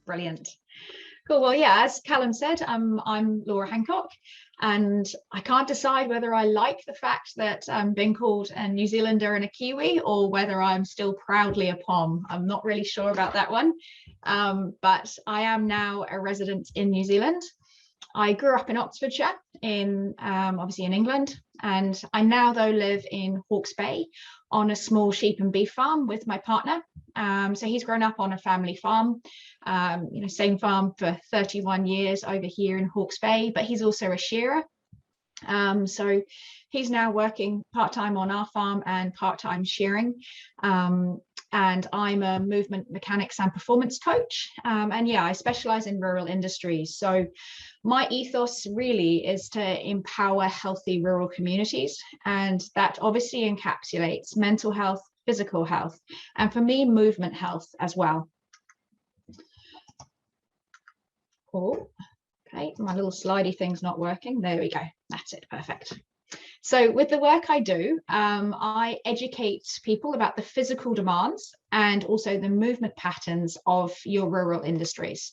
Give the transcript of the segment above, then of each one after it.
Brilliant. Cool. Well, yeah, as Callum said, I'm Laura Hancock, and I can't decide whether I like the fact that I'm being called a New Zealander and a Kiwi, or whether I'm still proudly a POM. I'm not really sure about that one, but I am now a resident in New Zealand. I grew up in Oxfordshire, obviously in England, and I now though live in Hawke's Bay on a small sheep and beef farm with my partner. So he's grown up on a family farm, same farm for 31 years over here in Hawke's Bay, but he's also a shearer. So he's now working part-time on our farm and part-time shearing. And I'm a movement mechanics and performance coach. And yeah, I specialize in rural industries. So my ethos really is to empower healthy rural communities. And that obviously encapsulates mental health, physical health, and for me, movement health as well. Oh, okay, my little slidey thing's not working. There we go. That's it. Perfect. So with the work I do, I educate people about the physical demands and also the movement patterns of your rural industries.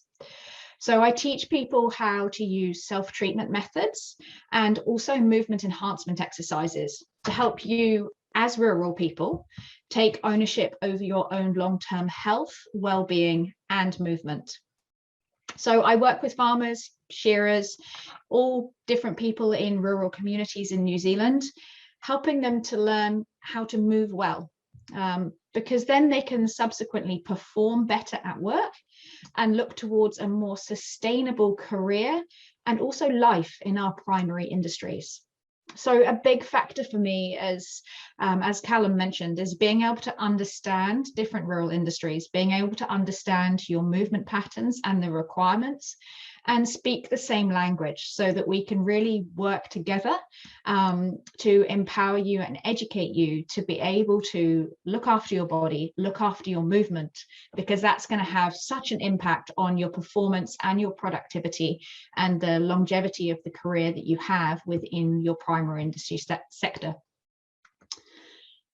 So I teach people how to use self-treatment methods and also movement enhancement exercises to help you as rural people take ownership over your own long-term health, well-being, and movement. So I work with farmers, shearers, all different people in rural communities in New Zealand, helping them to learn how to move well, because then they can subsequently perform better at work and look towards a more sustainable career and also life in our primary industries. So a big factor for me is, as Callum mentioned, is being able to understand different rural industries, being able to understand your movement patterns and the requirements, and speak the same language so that we can really work together to empower you and educate you to be able to look after your body, look after your movement, because that's going to have such an impact on your performance and your productivity and the longevity of the career that you have within your primary industry sector.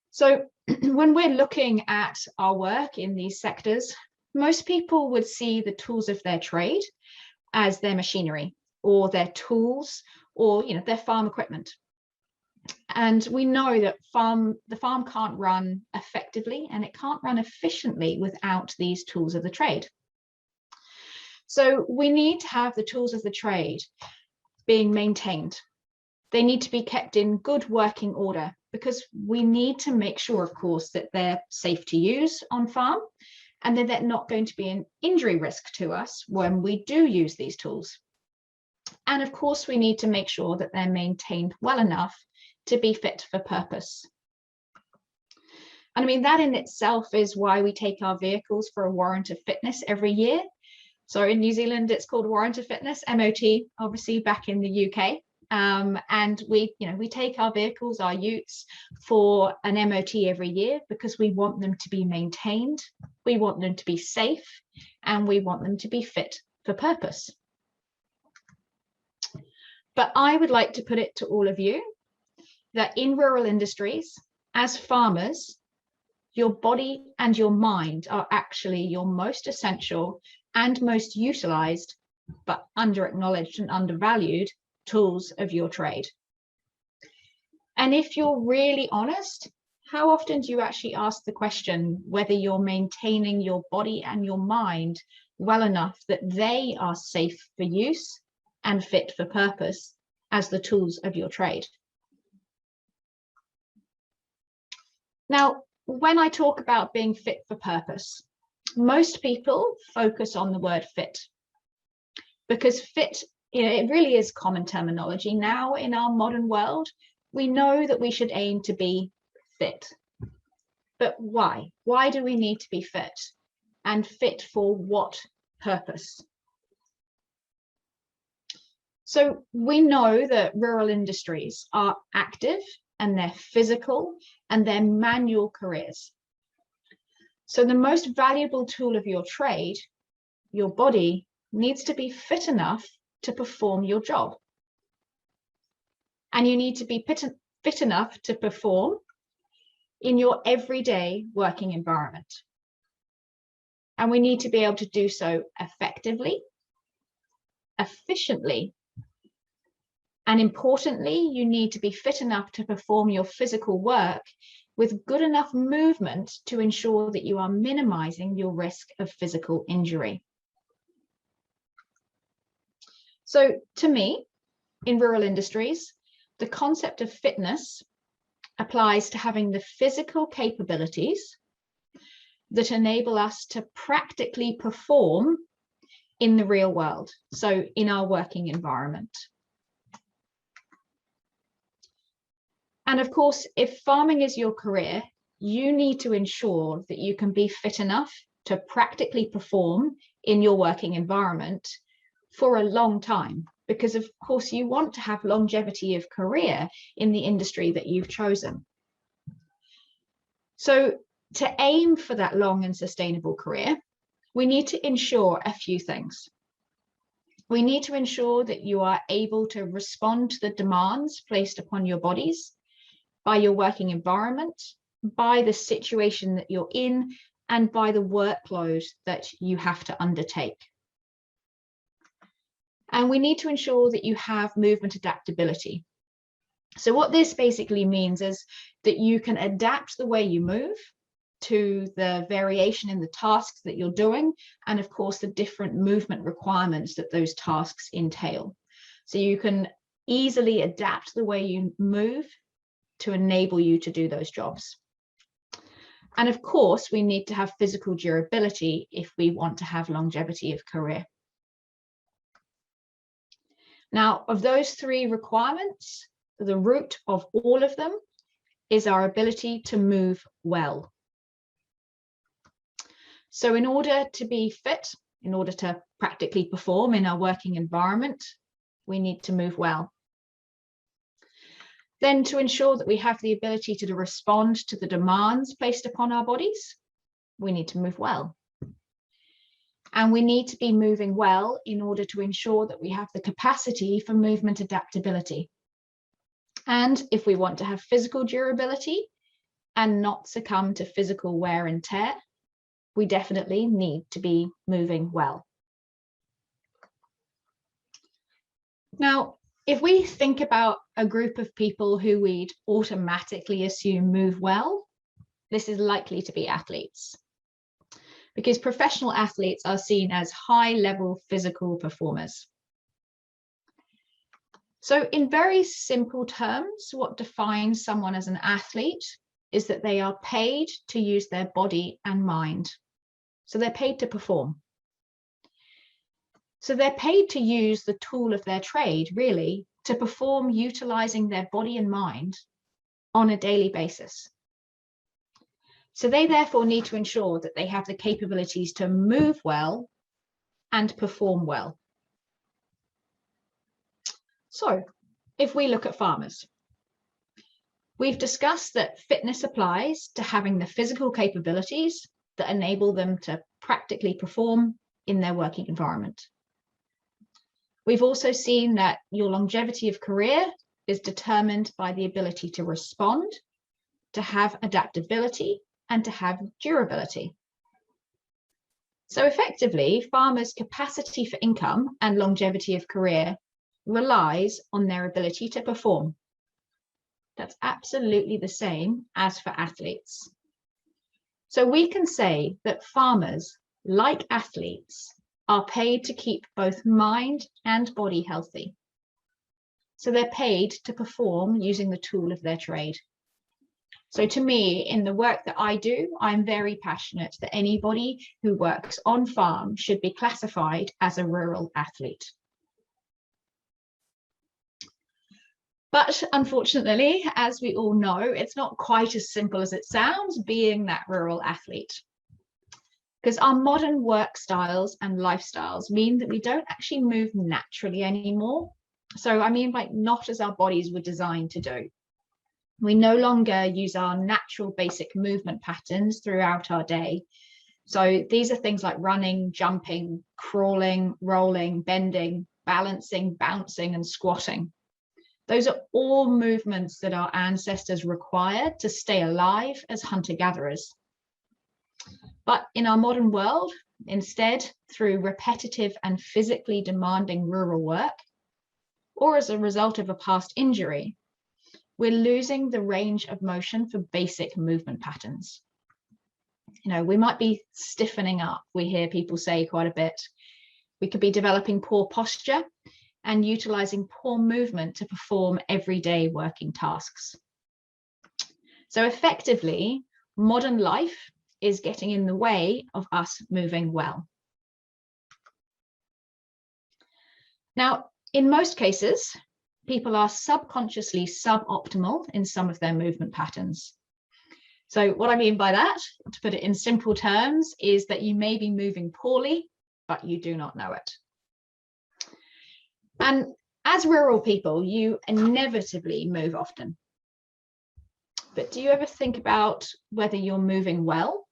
So when we're looking at our work in these sectors, most people would see the tools of their trade as their machinery or their tools or their farm equipment. And we know that the farm can't run effectively and it can't run efficiently without these tools of the trade. So we need to have the tools of the trade being maintained. They need to be kept in good working order because we need to make sure, of course, that they're safe to use on farm and that they're not going to be an injury risk to us when we do use these tools. And of course, we need to make sure that they're maintained well enough to be fit for purpose. And I mean, that in itself is why we take our vehicles for a warrant of fitness every year. So in New Zealand, it's called warrant of fitness, MOT, obviously back in the UK. And we take our vehicles, our utes, for an MOT every year because we want them to be maintained, we want them to be safe, and we want them to be fit for purpose. But I would like to put it to all of you that in rural industries, as farmers, your body and your mind are actually your most essential and most utilised, but under-acknowledged and undervalued tools of your trade. And if you're really honest, how often do you actually ask the question whether you're maintaining your body and your mind well enough that they are safe for use and fit for purpose as the tools of your trade? Now, when I talk about being fit for purpose, most people focus on the word fit because fit, it really is common terminology now in our modern world. We know that we should aim to be fit. But why? Why do we need to be fit? And fit for what purpose? So we know that rural industries are active and they're physical and they're manual careers. So the most valuable tool of your trade, your body, needs to be fit enough to perform your job. And you need to be fit enough to perform in your everyday working environment. And we need to be able to do so effectively, efficiently, and importantly, you need to be fit enough to perform your physical work with good enough movement to ensure that you are minimizing your risk of physical injury. So to me, in rural industries, the concept of fitness applies to having the physical capabilities that enable us to practically perform in the real world, so in our working environment. And of course, if farming is your career, you need to ensure that you can be fit enough to practically perform in your working environment for a long time, because of course you want to have longevity of career in the industry that you've chosen. So to aim for that long and sustainable career, we need to ensure a few things. We need to ensure that you are able to respond to the demands placed upon your bodies by your working environment, by the situation that you're in, and by the workload that you have to undertake. And we need to ensure that you have movement adaptability. So what this basically means is that you can adapt the way you move to the variation in the tasks that you're doing, and of course the different movement requirements that those tasks entail. So you can easily adapt the way you move to enable you to do those jobs. And of course, we need to have physical durability if we want to have longevity of career. Now, of those three requirements, the root of all of them is our ability to move well. So in order to be fit, in order to practically perform in our working environment, we need to move well. Then to ensure that we have the ability to respond to the demands placed upon our bodies, we need to move well. And we need to be moving well in order to ensure that we have the capacity for movement adaptability. And if we want to have physical durability and not succumb to physical wear and tear, we definitely need to be moving well. Now, if we think about a group of people who we'd automatically assume move well, this is likely to be athletes, because professional athletes are seen as high-level physical performers. So in very simple terms, what defines someone as an athlete is that they are paid to use their body and mind. So they're paid to perform. So they're paid to use the tool of their trade, really, to perform utilizing their body and mind on a daily basis. So they therefore need to ensure that they have the capabilities to move well and perform well. So if we look at farmers, we've discussed that fitness applies to having the physical capabilities that enable them to practically perform in their working environment. We've also seen that your longevity of career is determined by the ability to respond, to have adaptability, and to have durability. So effectively, farmers' capacity for income and longevity of career relies on their ability to perform. That's absolutely the same as for athletes. So we can say that farmers, like athletes, are paid to keep both mind and body healthy. So they're paid to perform using the tool of their trade. So to me, in the work that I do, I'm very passionate that anybody who works on farm should be classified as a rural athlete. But unfortunately, as we all know, it's not quite as simple as it sounds being that rural athlete. Because our modern work styles and lifestyles mean that we don't actually move naturally anymore. So I mean, like, not as our bodies were designed to do. We no longer use our natural basic movement patterns throughout our day. So these are things like running, jumping, crawling, rolling, bending, balancing, bouncing, and squatting. Those are all movements that our ancestors required to stay alive as hunter-gatherers. But in our modern world, instead through repetitive and physically demanding rural work, or as a result of a past injury, we're losing the range of motion for basic movement patterns. You know, we might be stiffening up. We hear people say quite a bit. We could be developing poor posture and utilizing poor movement to perform everyday working tasks. So effectively, modern life is getting in the way of us moving well. Now, in most cases, people are subconsciously suboptimal in some of their movement patterns. So what I mean by that, to put it in simple terms, is that you may be moving poorly, but you do not know it. And as rural people, you inevitably move often. But do you ever think about whether you're moving well?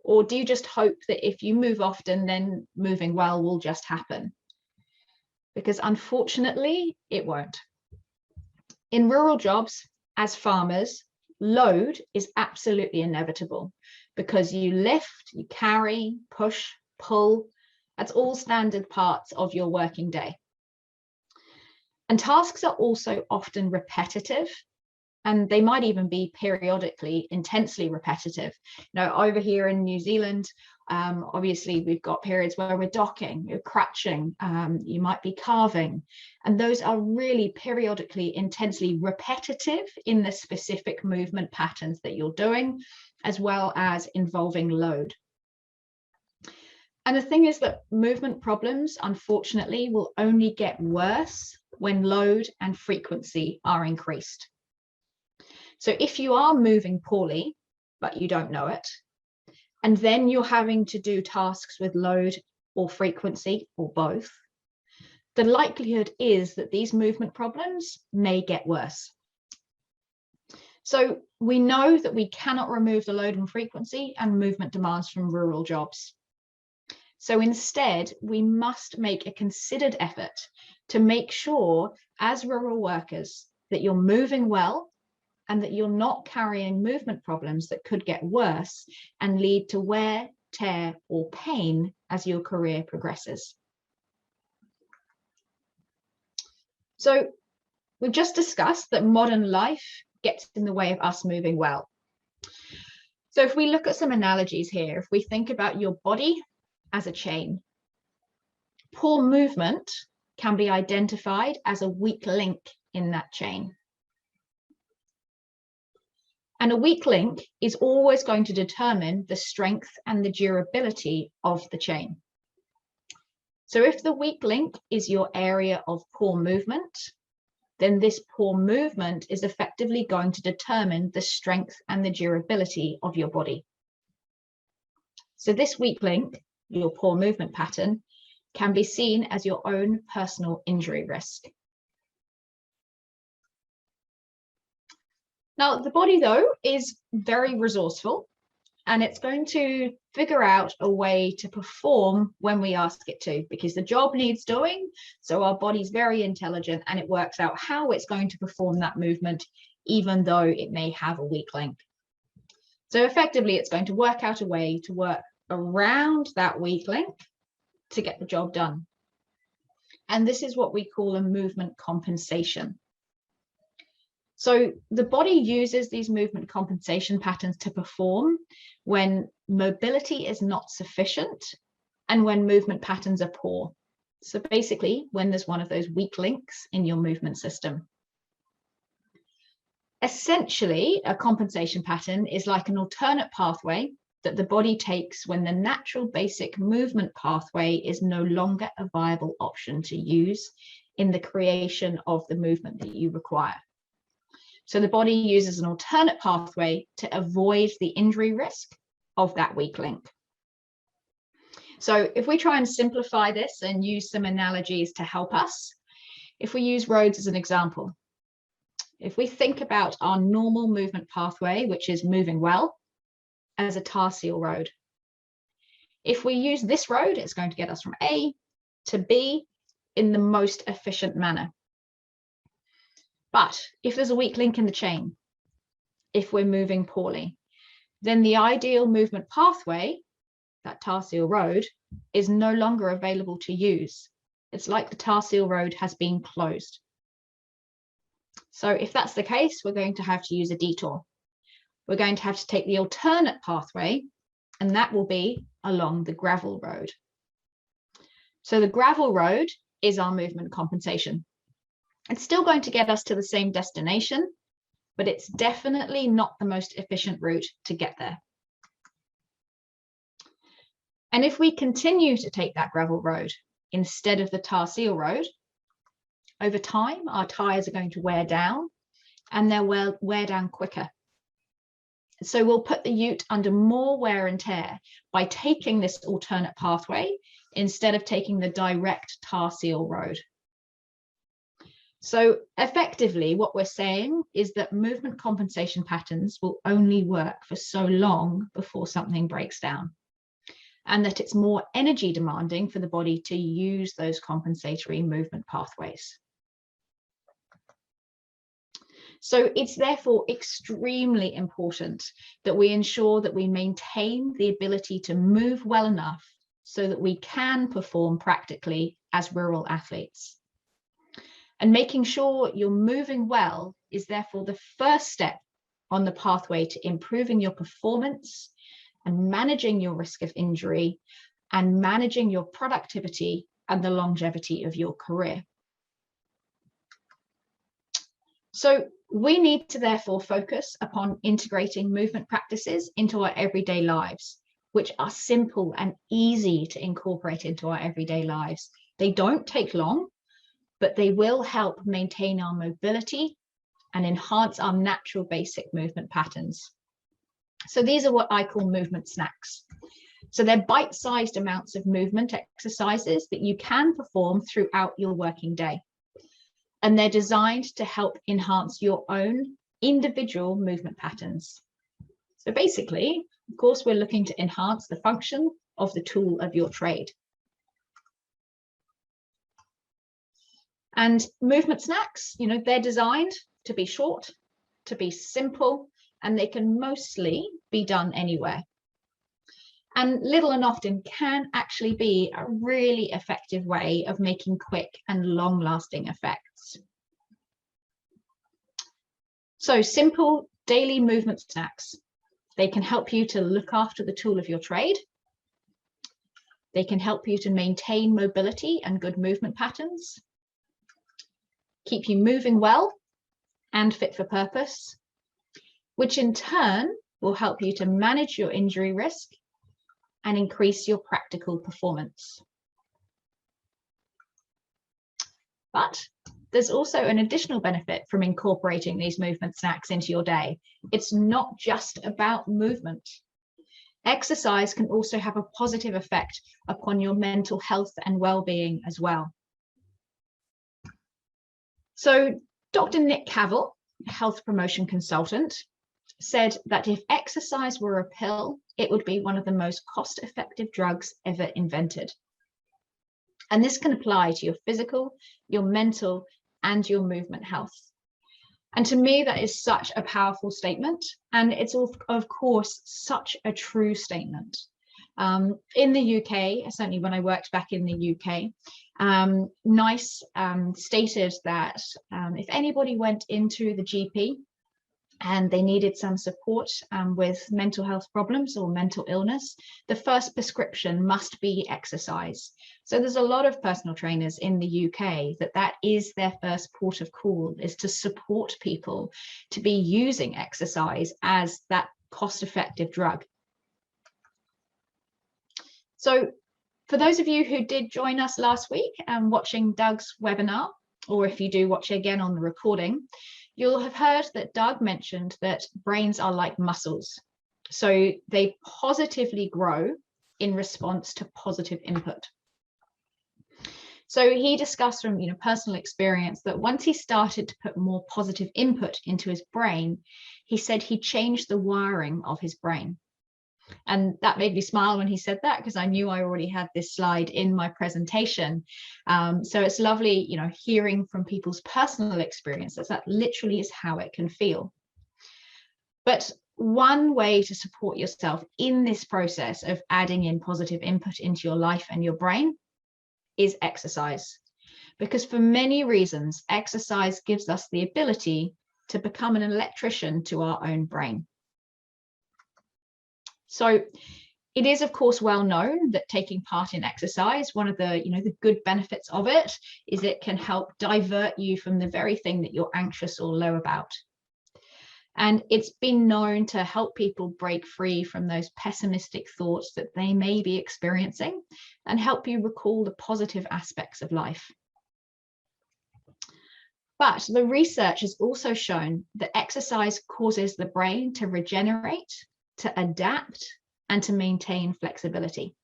Or do you just hope that if you move often, then moving well will just happen? Because unfortunately, it won't. In rural jobs, as farmers, load is absolutely inevitable because you lift, you carry, push, pull. That's all standard parts of your working day. And tasks are also often repetitive, and they might even be periodically intensely repetitive. You know, over here in New Zealand, obviously we've got periods where we're docking, you're crutching, you might be carving, and those are really periodically intensely repetitive in the specific movement patterns that you're doing, as well as involving load. And the thing is that movement problems, unfortunately, will only get worse when load and frequency are increased. So if you are moving poorly, but you don't know it, and then you're having to do tasks with load or frequency or both, the likelihood is that these movement problems may get worse. So we know that we cannot remove the load and frequency and movement demands from rural jobs. So instead, we must make a considered effort to make sure as rural workers that you're moving well and that you're not carrying movement problems that could get worse and lead to wear, tear, or pain as your career progresses. So we've just discussed that modern life gets in the way of us moving well. So if we look at some analogies here, if we think about your body as a chain, poor movement can be identified as a weak link in that chain. And a weak link is always going to determine the strength and the durability of the chain. So if the weak link is your area of poor movement, then this poor movement is effectively going to determine the strength and the durability of your body. So this weak link, your poor movement pattern, can be seen as your own personal injury risk. Now, the body, though, is very resourceful, and it's going to figure out a way to perform when we ask it to, because the job needs doing. So our body's very intelligent, and it works out how it's going to perform that movement, even though it may have a weak link. So effectively, it's going to work out a way to work around that weak link to get the job done. And this is what we call a movement compensation. So the body uses these movement compensation patterns to perform when mobility is not sufficient and when movement patterns are poor. So basically, when there's one of those weak links in your movement system. Essentially, a compensation pattern is like an alternate pathway that the body takes when the natural basic movement pathway is no longer a viable option to use in the creation of the movement that you require. So the body uses an alternate pathway to avoid the injury risk of that weak link. So if we try and simplify this and use some analogies to help us, if we use roads as an example, if we think about our normal movement pathway, which is moving well, as a tar seal road. If we use this road, it's going to get us from A to B in the most efficient manner. But if there's a weak link in the chain, if we're moving poorly, then the ideal movement pathway, that tar seal road, is no longer available to use. It's like the tar seal road has been closed. So if that's the case, we're going to have to use a detour. We're going to have to take the alternate pathway, and that will be along the gravel road. So the gravel road is our movement compensation. It's still going to get us to the same destination, but it's definitely not the most efficient route to get there. And if we continue to take that gravel road instead of the tar seal road, over time, our tires are going to wear down, and they'll wear down quicker. So we'll put the ute under more wear and tear by taking this alternate pathway instead of taking the direct tar seal road. So effectively, what we're saying is that movement compensation patterns will only work for so long before something breaks down, and that it's more energy demanding for the body to use those compensatory movement pathways. So it's therefore extremely important that we ensure that we maintain the ability to move well enough so that we can perform practically as rural athletes. And making sure you're moving well is therefore the first step on the pathway to improving your performance and managing your risk of injury and managing your productivity and the longevity of your career. So we need to therefore focus upon integrating movement practices into our everyday lives, which are simple and easy to incorporate into our everyday lives. They don't take long, but they will help maintain our mobility and enhance our natural basic movement patterns. So these are what I call movement snacks. So they're bite-sized amounts of movement exercises that you can perform throughout your working day. And they're designed to help enhance your own individual movement patterns. So basically, of course, we're looking to enhance the function of the tool of your trade. And movement snacks, they're designed to be short, to be simple, and they can mostly be done anywhere. And little and often can actually be a really effective way of making quick and long-lasting effects. So simple daily movement snacks. They can help you to look after the tool of your trade. They can help you to maintain mobility and good movement patterns, keep you moving well and fit for purpose, which in turn will help you to manage your injury risk and increase your practical performance. But there's also an additional benefit from incorporating these movement snacks into your day. It's not just about movement. Exercise can also have a positive effect upon your mental health and well-being as well. So Dr. Nick Cavell, health promotion consultant, said that if exercise were a pill, it would be one of the most cost-effective drugs ever invented. And this can apply to your physical, your mental, and your movement health. And to me, that is such a powerful statement. And it's, of course, such a true statement. In the UK, certainly when I worked back in the UK, NICE stated that if anybody went into the GP and they needed some support with mental health problems or mental illness, the first prescription must be exercise. So there's a lot of personal trainers in the UK that is their first port of call, is to support people to be using exercise as that cost-effective drug. So for those of you who did join us last week watching Doug's webinar, or if you do watch it again on the recording, you'll have heard that Doug mentioned that brains are like muscles. So they positively grow in response to positive input. So he discussed from personal experience that once he started to put more positive input into his brain, he said he changed the wiring of his brain. And that made me smile when he said that, because I knew I already had this slide in my presentation. So it's lovely, hearing from people's personal experiences. That literally is how it can feel. But one way to support yourself in this process of adding in positive input into your life and your brain is exercise. Because for many reasons, exercise gives us the ability to become an electrician to our own brain. So it is, of course, well known that taking part in exercise, one of the, the good benefits of it is it can help divert you from the very thing that you're anxious or low about. And it's been known to help people break free from those pessimistic thoughts that they may be experiencing and help you recall the positive aspects of life. But the research has also shown that exercise causes the brain to regenerate, to adapt, and to maintain flexibility.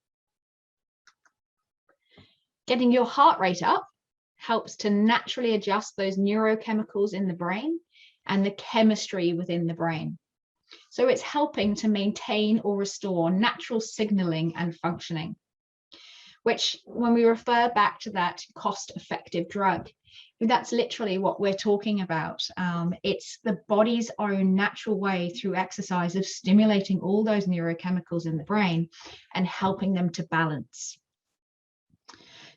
Getting your heart rate up helps to naturally adjust those neurochemicals in the brain and the chemistry within the brain. So it's helping to maintain or restore natural signaling and functioning, which when we refer back to that cost-effective drug, that's literally what we're talking about. It's the body's own natural way through exercise of stimulating all those neurochemicals in the brain and helping them to balance.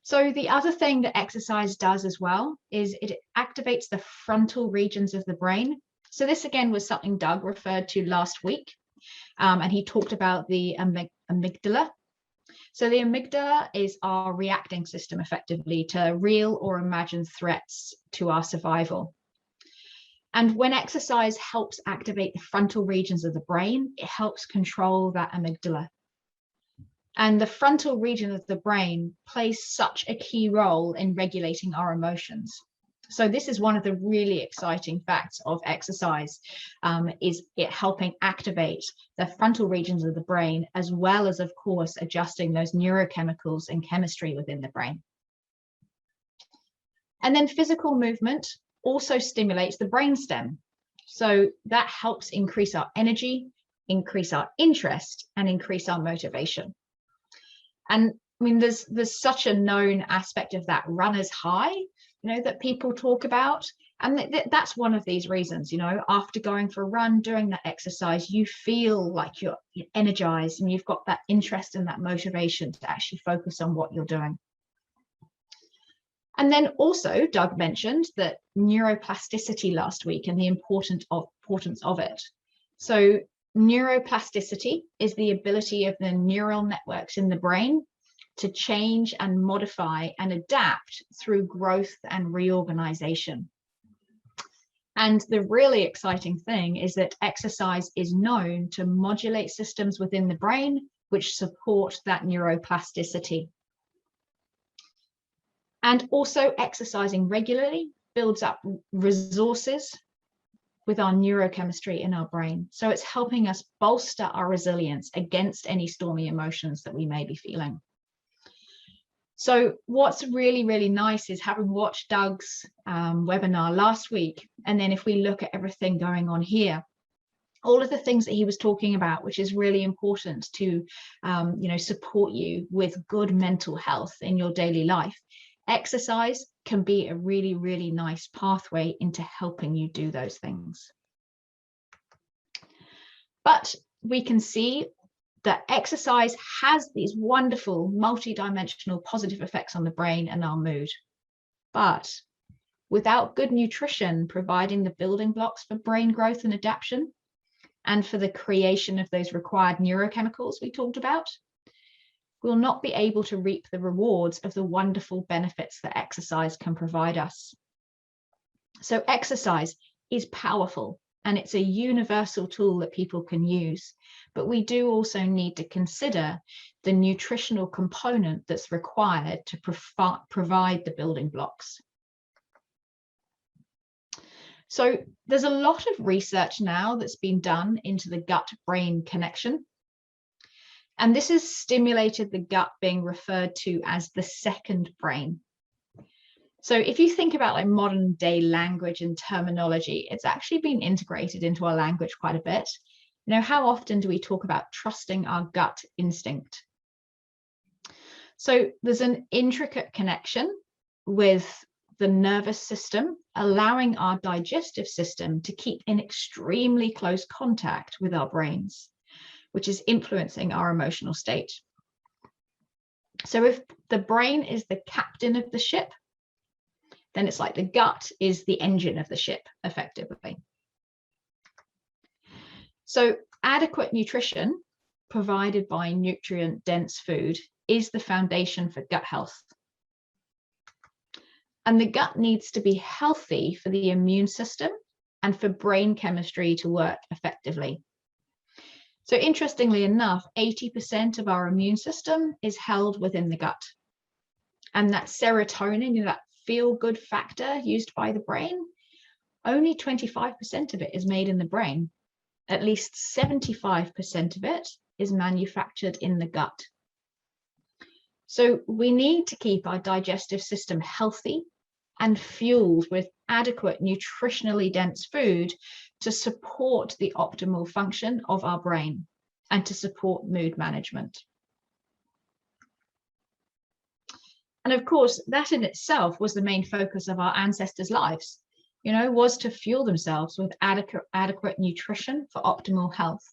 So the other thing that exercise does as well is it activates the frontal regions of the brain. So this again was something Doug referred to last week, and he talked about the amygdala. So the amygdala is our reacting system effectively to real or imagined threats to our survival. And when exercise helps activate the frontal regions of the brain, it helps control that amygdala. And the frontal region of the brain plays such a key role in regulating our emotions. So this is one of the really exciting facts of exercise, is it helping activate the frontal regions of the brain, as well as, of course, adjusting those neurochemicals and chemistry within the brain. And then physical movement also stimulates the brainstem. So that helps increase our energy, increase our interest, and increase our motivation. And I mean, there's such a known aspect of that runner's high, that people talk about. And that's one of these reasons, after going for a run, doing that exercise, you feel like you're energized and you've got that interest and that motivation to actually focus on what you're doing. And then also, Doug mentioned that neuroplasticity last week and the importance of it. So neuroplasticity is the ability of the neural networks in the brain to change and modify and adapt through growth and reorganization. And the really exciting thing is that exercise is known to modulate systems within the brain which support that neuroplasticity. And also exercising regularly builds up resources with our neurochemistry in our brain. So it's helping us bolster our resilience against any stormy emotions that we may be feeling. So what's really, really nice is having watched Doug's webinar last week, and then if we look at everything going on here, all of the things that he was talking about, which is really important to support you with good mental health in your daily life, exercise can be a really, really nice pathway into helping you do those things. But we can see that exercise has these wonderful multi-dimensional positive effects on the brain and our mood. But without good nutrition providing the building blocks for brain growth and adaptation, and for the creation of those required neurochemicals we talked about, we'll not be able to reap the rewards of the wonderful benefits that exercise can provide us. So exercise is powerful, and it's a universal tool that people can use. But we do also need to consider the nutritional component that's required to provide the building blocks. So there's a lot of research now that's been done into the gut-brain connection. And this has stimulated the gut being referred to as the second brain. So if you think about like modern day language and terminology, it's actually been integrated into our language quite a bit. How often do we talk about trusting our gut instinct? So there's an intricate connection with the nervous system, allowing our digestive system to keep in extremely close contact with our brains, which is influencing our emotional state. So if the brain is the captain of the ship, then it's like the gut is the engine of the ship, effectively. So adequate nutrition provided by nutrient-dense food is the foundation for gut health. And the gut needs to be healthy for the immune system and for brain chemistry to work effectively. So interestingly enough, 80% of our immune system is held within the gut. And that serotonin, that feel-good factor used by the brain, only 25% of it is made in the brain. At least 75% of it is manufactured in the gut. So we need to keep our digestive system healthy and fueled with adequate nutritionally dense food to support the optimal function of our brain and to support mood management. And of course, that in itself was the main focus of our ancestors' lives, was to fuel themselves with adequate nutrition for optimal health.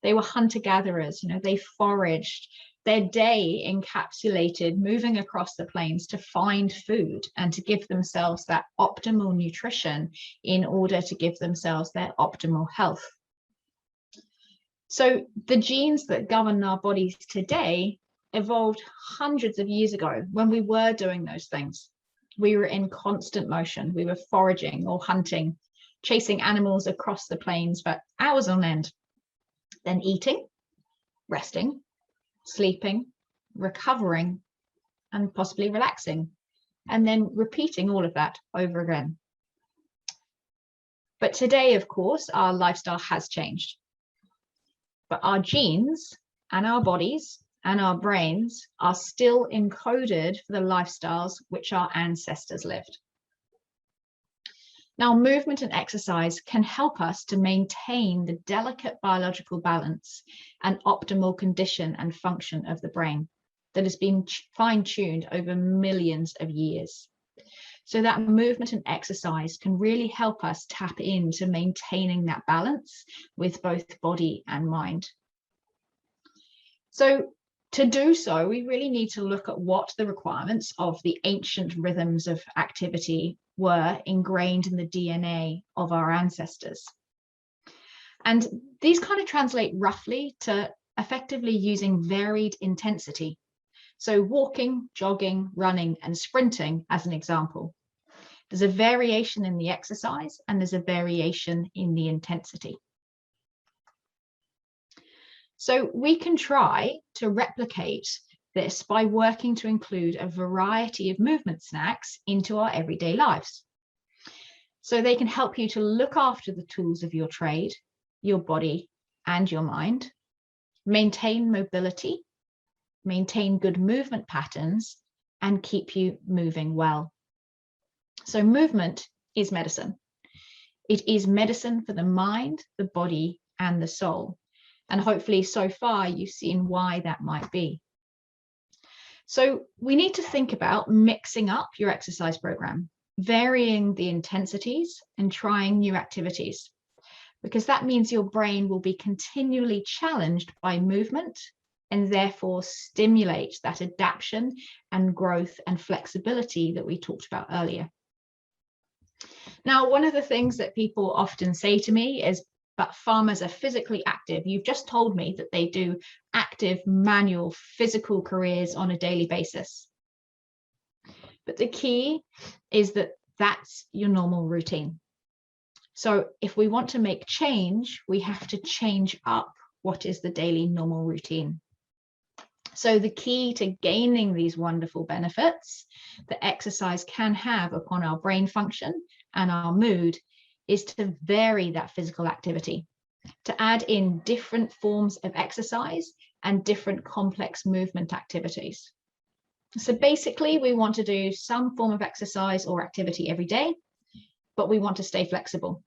They were hunter-gatherers, they foraged. Their day encapsulated moving across the plains to find food and to give themselves that optimal nutrition in order to give themselves their optimal health. So the genes that govern our bodies today evolved hundreds of years ago when we were doing those things. We were in constant motion. We were foraging or hunting, chasing animals across the plains for hours on end, then eating, resting, sleeping, recovering, and possibly relaxing, and then repeating all of that over again. But today, of course, our lifestyle has changed. But our genes and our bodies and our brains are still encoded for the lifestyles which our ancestors lived. Now, movement and exercise can help us to maintain the delicate biological balance and optimal condition and function of the brain that has been fine-tuned over millions of years. So that movement and exercise can really help us tap into maintaining that balance with both body and mind. So to do so, we really need to look at what the requirements of the ancient rhythms of activity were ingrained in the DNA of our ancestors. And these kind of translate roughly to effectively using varied intensity. So walking, jogging, running, and sprinting as an example. There's a variation in the exercise and there's a variation in the intensity. So we can try to replicate this by working to include a variety of movement snacks into our everyday lives. So they can help you to look after the tools of your trade, your body, and your mind, maintain mobility, maintain good movement patterns, and keep you moving well. So movement is medicine. It is medicine for the mind, the body, and the soul. And hopefully so far you've seen why that might be. So we need to think about mixing up your exercise program, varying the intensities and trying new activities, because that means your brain will be continually challenged by movement and therefore stimulate that adaptation and growth and flexibility that we talked about earlier. Now, one of the things that people often say to me is, but farmers are physically active. You've just told me that they do active, manual, physical careers on a daily basis. But the key is that that's your normal routine. So if we want to make change, we have to change up what is the daily normal routine. So the key to gaining these wonderful benefits that exercise can have upon our brain function and our mood is to vary that physical activity, to add in different forms of exercise and different complex movement activities. So basically, we want to do some form of exercise or activity every day, but we want to stay flexible.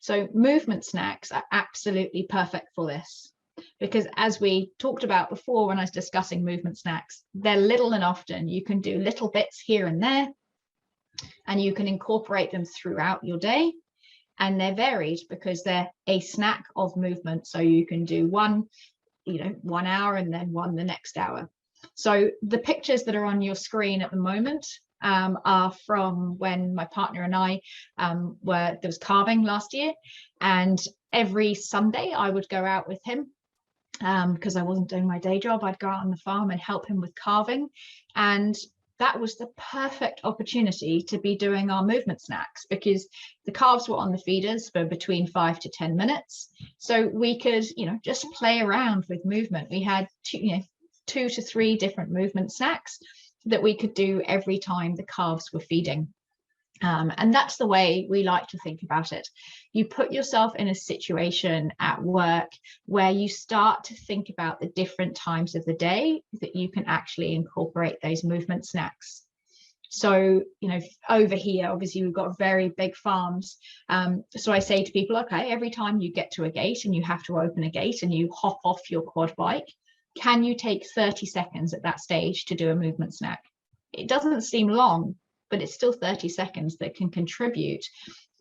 So movement snacks are absolutely perfect for this, because as we talked about before when I was discussing movement snacks, they're little and often. You can do little bits here and there, and you can incorporate them throughout your day. And they're varied because they're a snack of movement. So you can do one, 1 hour and then one the next hour. So the pictures that are on your screen at the moment are from when my partner and I there was calving last year. And every Sunday I would go out with him because I wasn't doing my day job. I'd go out on the farm and help him with calving. And that was the perfect opportunity to be doing our movement snacks, because the calves were on the feeders for between 5 to 10 minutes. So we could, just play around with movement. We had 2 to 3 different movement snacks that we could do every time the calves were feeding. And that's the way we like to think about it. You put yourself in a situation at work where you start to think about the different times of the day that you can actually incorporate those movement snacks. So, over here, obviously, we've got very big farms. So I say to people, okay, every time you get to a gate and you have to open a gate and you hop off your quad bike, can you take 30 seconds at that stage to do a movement snack? It doesn't seem long, but it's still 30 seconds that can contribute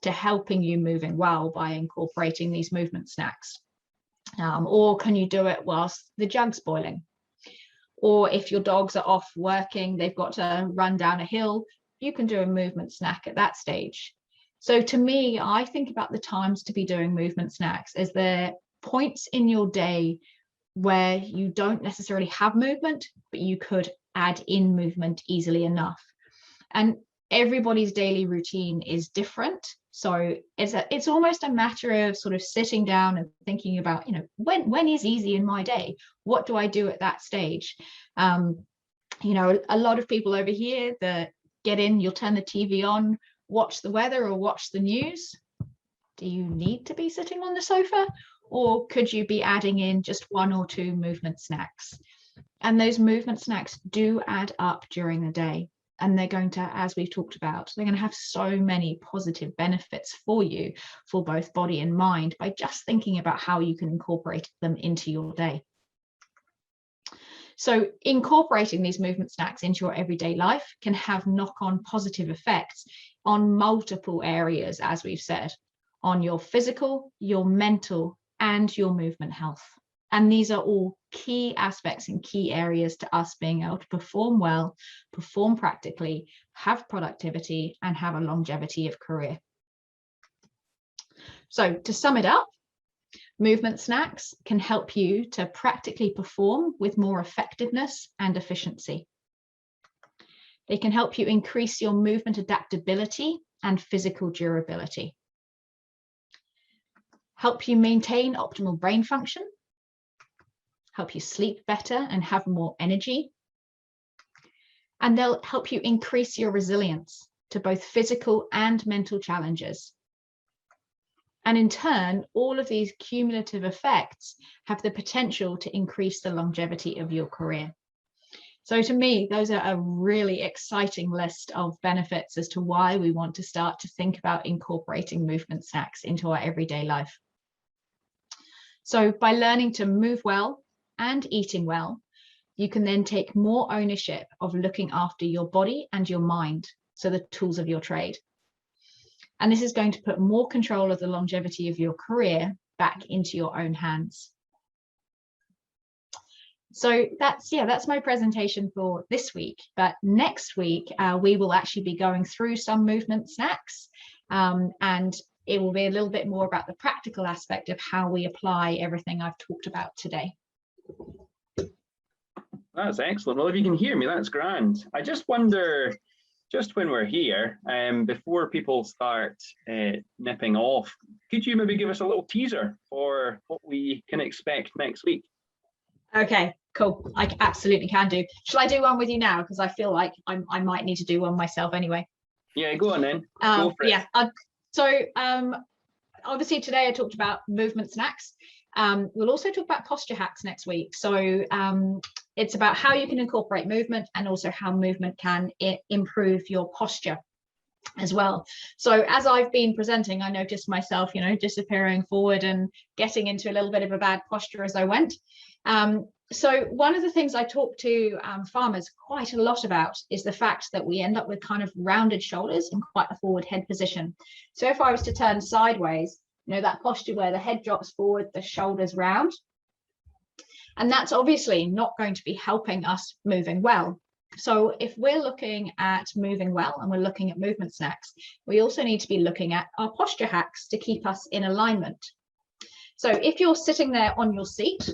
to helping you moving well by incorporating these movement snacks. Or can you do it whilst the jug's boiling? Or if your dogs are off working, they've got to run down a hill, you can do a movement snack at that stage. So to me, I think about the times to be doing movement snacks as they're points in your day where you don't necessarily have movement, but you could add in movement easily enough. And everybody's daily routine is different. So it's almost a matter of sort of sitting down and thinking about, when is easy in my day? What do I do at that stage? A lot of people over here that get in, you'll turn the TV on, watch the weather or watch the news. Do you need to be sitting on the sofa? Or could you be adding in just 1 or 2 movement snacks? And those movement snacks do add up during the day. And they're going to, as we've talked about, they're going to have so many positive benefits for you, for both body and mind, by just thinking about how you can incorporate them into your day. So incorporating these movement snacks into your everyday life can have knock-on positive effects on multiple areas, as we've said, on your physical, your mental, and your movement health. And these are all key aspects and key areas to us being able to perform well, perform practically, have productivity, and have a longevity of career. So to sum it up, movement snacks can help you to practically perform with more effectiveness and efficiency. They can help you increase your movement adaptability and physical durability. Help you maintain optimal brain function. Help you sleep better and have more energy. And they'll help you increase your resilience to both physical and mental challenges. And in turn, all of these cumulative effects have the potential to increase the longevity of your career. So to me, those are a really exciting list of benefits as to why we want to start to think about incorporating movement snacks into our everyday life. So by learning to move well and eating well, you can then take more ownership of looking after your body and your mind, so the tools of your trade. And this is going to put more control of the longevity of your career back into your own hands. So that's my presentation for this week. But next week, we will actually be going through some movement snacks, and it will be a little bit more about the practical aspect of how we apply everything I've talked about today. That's excellent. Well, if you can hear me, that's grand. I just wonder, just when we're here, before people start nipping off, could you maybe give us a little teaser for what we can expect next week? Okay, cool. I absolutely can do. Shall I do one with you now? Because I feel like I might need to do one myself anyway. Yeah, go on then. Go for it. Yeah. So obviously today I talked about movement snacks. We'll also talk about posture hacks next week. So it's about how you can incorporate movement and also how movement can improve your posture as well. So as I've been presenting, I noticed myself, disappearing forward and getting into a little bit of a bad posture as I went. So one of the things I talk to farmers quite a lot about is the fact that we end up with kind of rounded shoulders and quite a forward head position. So if I was to turn sideways, you know, that posture where the head drops forward, the shoulders round, and that's obviously not going to be helping us moving well. So if we're looking at moving well and we're looking at movement snacks, we also need to be looking at our posture hacks to keep us in alignment. So if you're sitting there on your seat,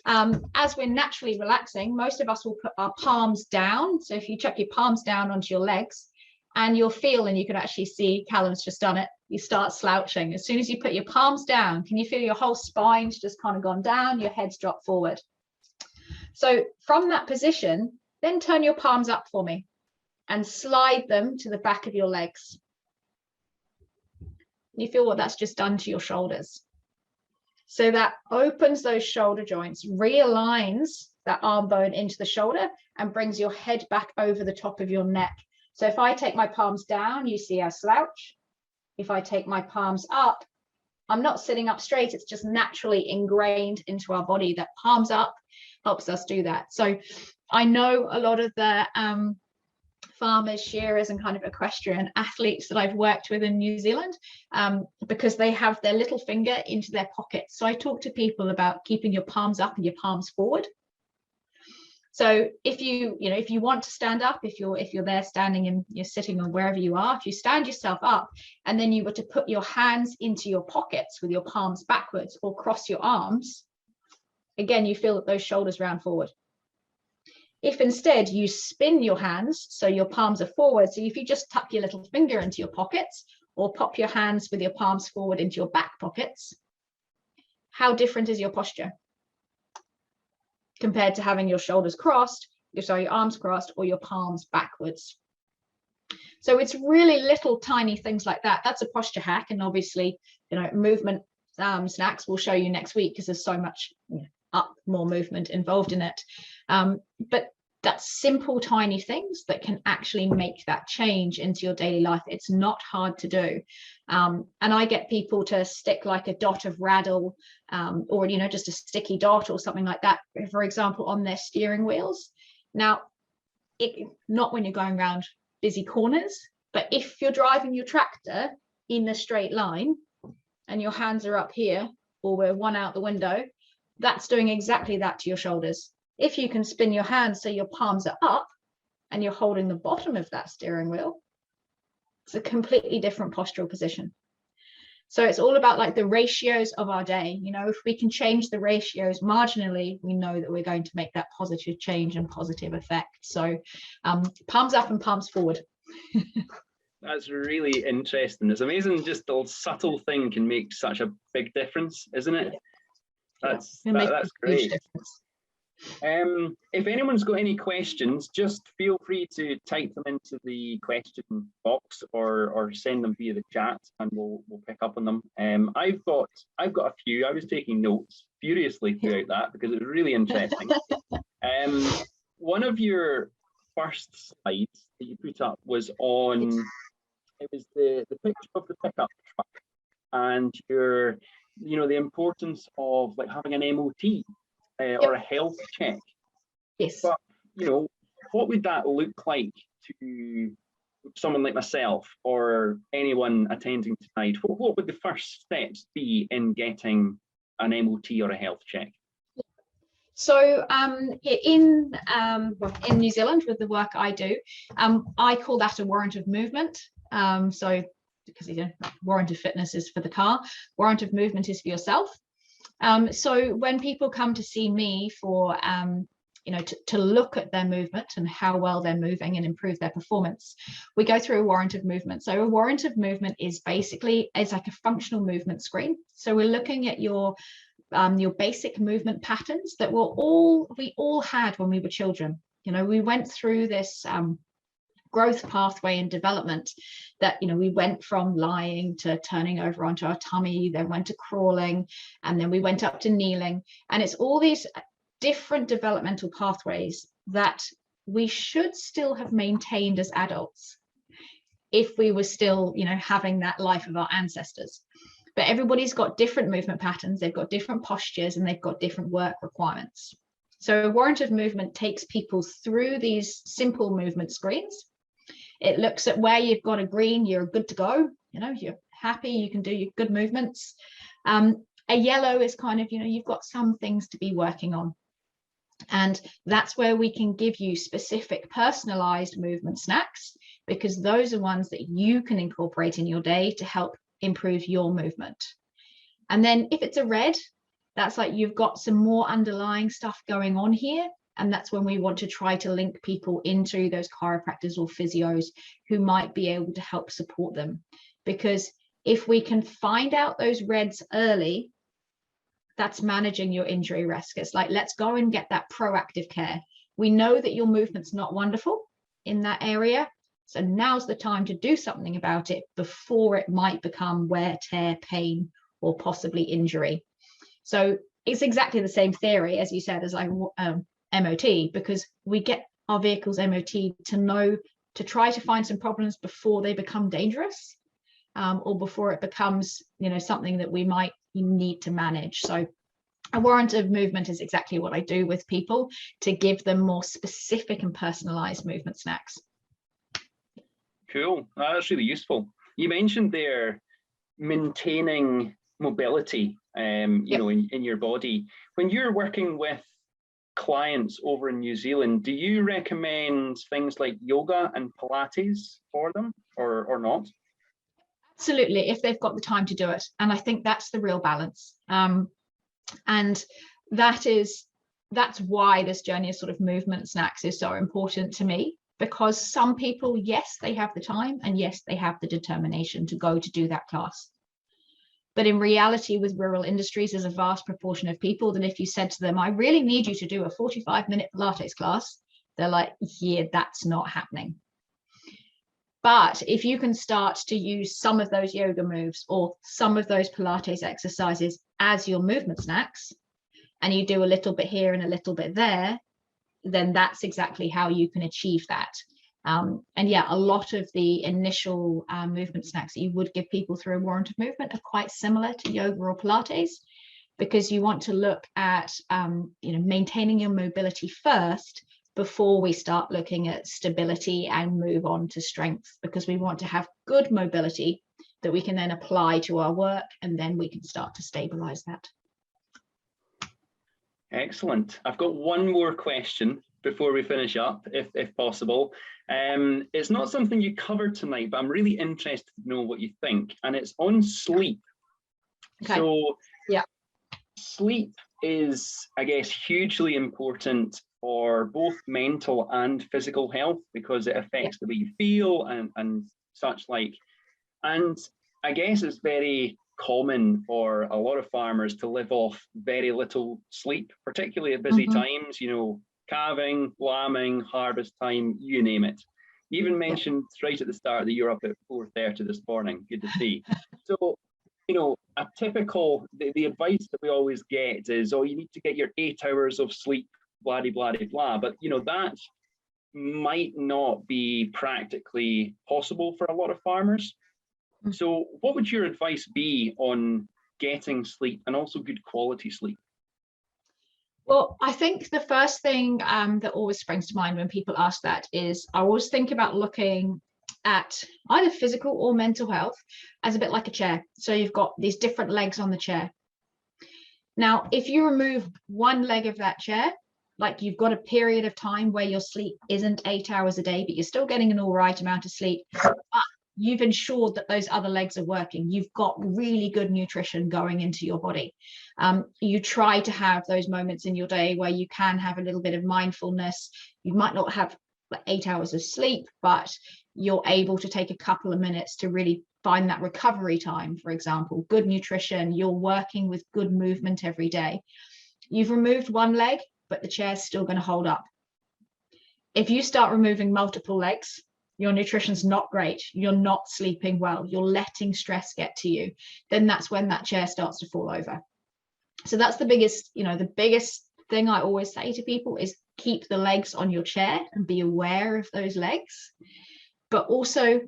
as we're naturally relaxing, most of us will put our palms down. So if you chuck your palms down onto your legs, and you'll feel, and you can actually see Callum's just done it, you start slouching. As soon as you put your palms down, can you feel your whole spine's just kind of gone down, your head's dropped forward? So from that position, then turn your palms up for me and slide them to the back of your legs. You feel what that's just done to your shoulders. So that opens those shoulder joints, realigns that arm bone into the shoulder and brings your head back over the top of your neck. So if I take my palms down, you see I slouch. If I take my palms up, I'm not sitting up straight. It's just naturally ingrained into our body that palms up helps us do that. So I know a lot of the farmers, shearers, and kind of equestrian athletes that I've worked with in New Zealand, because they have their little finger into their pockets. So I talk to people about keeping your palms up and your palms forward. So if you want to stand up, if you're there standing and you're sitting or wherever you are, if you stand yourself up and then you were to put your hands into your pockets with your palms backwards or cross your arms, again, you feel that those shoulders round forward. If instead you spin your hands, so your palms are forward, so if you just tuck your little finger into your pockets or pop your hands with your palms forward into your back pockets, how different is your posture compared to having your shoulders crossed, your arms crossed, or your palms backwards? So it's really little tiny things like that. That's a posture hack, and obviously, movement snacks we'll show you next week because there's so much more movement involved in it. But that's simple, tiny things that can actually make that change into your daily life. It's not hard to do. And I get people to stick like a dot of Raddle or, just a sticky dot or something like that, for example, on their steering wheels. Now, not when you're going around busy corners, but if you're driving your tractor in a straight line and your hands are up here or we're one out the window, that's doing exactly that to your shoulders. If you can spin your hands so your palms are up and you're holding the bottom of that steering wheel, it's a completely different postural position. So it's all about like the ratios of our day. If we can change the ratios marginally, we know that we're going to make that positive change and positive effect. So palms up and palms forward. That's really interesting. It's amazing, just a subtle thing can make such a big difference, isn't it? That's great. If anyone's got any questions, just feel free to type them into the question box or send them via the chat, and we'll pick up on them. I've got a few. I was taking notes furiously throughout that because it was really interesting. One of your first slides that you put up was on, it was the picture of the pickup truck and the importance of like having an MOT. Or a health check. Yes. But what would that look like to someone like myself or anyone attending tonight? What would the first steps be in getting an MOT or a health check? So in New Zealand, with the work I do, I call that a warrant of movement. So because warrant of fitness is for the car, warrant of movement is for yourself. So when people come to see me for, to look at their movement and how well they're moving and improve their performance, we go through a warrant of movement. So a warrant of movement is basically, it's like a functional movement screen. So we're looking at your basic movement patterns that we all had when we were children. We went through this growth pathway and development that we went from lying to turning over onto our tummy, then went to crawling, and then we went up to kneeling. And it's all these different developmental pathways that we should still have maintained as adults if we were still having that life of our ancestors. But everybody's got different movement patterns, they've got different postures, and they've got different work requirements. So a warrant of movement takes people through these simple movement screens. It looks at where you've got a green, you're good to go, you're happy, you can do your good movements. A yellow is kind of, you've got some things to be working on. And that's where we can give you specific personalized movement snacks, because those are ones that you can incorporate in your day to help improve your movement. And then if it's a red, that's like you've got some more underlying stuff going on here. And that's when we want to try to link people into those chiropractors or physios who might be able to help support them. Because if we can find out those reds early, that's managing your injury risk. It's like, let's go and get that proactive care. We know that your movement's not wonderful in that area. So now's the time to do something about it before it might become wear, tear, pain, or possibly injury. So it's exactly the same theory, as you said, as like MOT, because we get our vehicles MOT to try to find some problems before they become dangerous, or before it becomes, something that we might need to manage. So a warrant of movement is exactly what I do with people to give them more specific and personalized movement snacks. Cool. That's really useful. You mentioned there maintaining mobility, in your body. When you're working with clients over in New Zealand, do you recommend things like yoga and Pilates for them, or not? Absolutely, if they've got the time to do it. And I think that's the real balance. And that's why this journey of sort of movement snacks is so important to me, because some people, yes, they have the time, and yes, they have the determination to go to do that class. But in reality, with rural industries, there's a vast proportion of people that if you said to them, I really need you to do a 45-minute Pilates class, they're like, yeah, that's not happening. But if you can start to use some of those yoga moves or some of those Pilates exercises as your movement snacks, and you do a little bit here and a little bit there, then that's exactly how you can achieve that. And yeah, a lot of the initial movement snacks that you would give people through a warrant of movement are quite similar to yoga or Pilates, because you want to look at maintaining your mobility first before we start looking at stability and move on to strength, because we want to have good mobility that we can then apply to our work, and then we can start to stabilize that. Excellent. I've got one more question before we finish up, if possible. It's not something you covered tonight, but I'm really interested to know what you think, and it's on sleep. Okay. So yeah, sleep is, I guess, hugely important for both mental and physical health, because it affects the way you feel and such like. And I guess it's very common for a lot of farmers to live off very little sleep, particularly at busy times, calving, lambing, harvest time, you name it. You even mentioned right at the start that you're up at 4:30 this morning. Good to see. So, a typical, the advice that we always get is, oh, you need to get your 8 hours of sleep, blah, blah, blah. But, that might not be practically possible for a lot of farmers. So what would your advice be on getting sleep, and also good quality sleep? Well, I think the first thing that always springs to mind when people ask that is, I always think about looking at either physical or mental health as a bit like a chair. So you've got these different legs on the chair. Now, if you remove one leg of that chair, like you've got a period of time where your sleep isn't 8 hours a day, but you're still getting an all right amount of sleep, but you've ensured that those other legs are working. You've got really good nutrition going into your body. You try to have those moments in your day where you can have a little bit of mindfulness. You might not have 8 hours of sleep, but you're able to take a couple of minutes to really find that recovery time, for example. Good nutrition, you're working with good movement every day. You've removed one leg, but the chair's still going to hold up. If you start removing multiple legs, your nutrition's not great, you're not sleeping well, you're letting stress get to you, then that's when that chair starts to fall over. So that's the biggest thing I always say to people is keep the legs on your chair and be aware of those legs. But also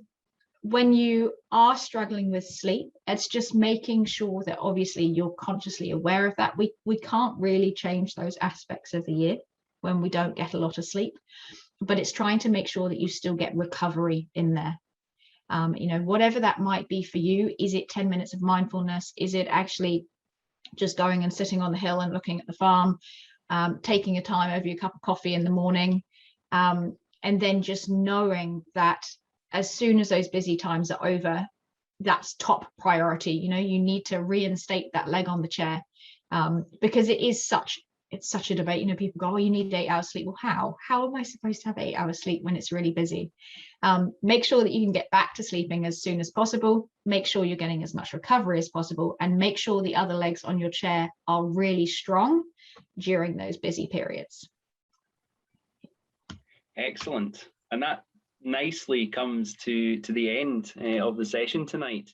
when you are struggling with sleep, it's just making sure that obviously you're consciously aware of that. We can't really change those aspects of the year when we don't get a lot of sleep, but it's trying to make sure that you still get recovery in there. You know, whatever that might be for you. Is it 10 minutes of mindfulness? Is it actually just going and sitting on the hill and looking at the farm, taking a time over your cup of coffee in the morning, and then just knowing that as soon as those busy times are over, that's top priority. You know, you need to reinstate that leg on the chair, because it's such a debate. You know, people go, oh, you need 8 hours sleep. Well, how am I supposed to have 8 hours sleep when it's really busy? Make sure that you can get back to sleeping as soon as possible. Make sure you're getting as much recovery as possible, and make sure the other legs on your chair are really strong during those busy periods. Excellent. And that nicely comes to the end of the session tonight.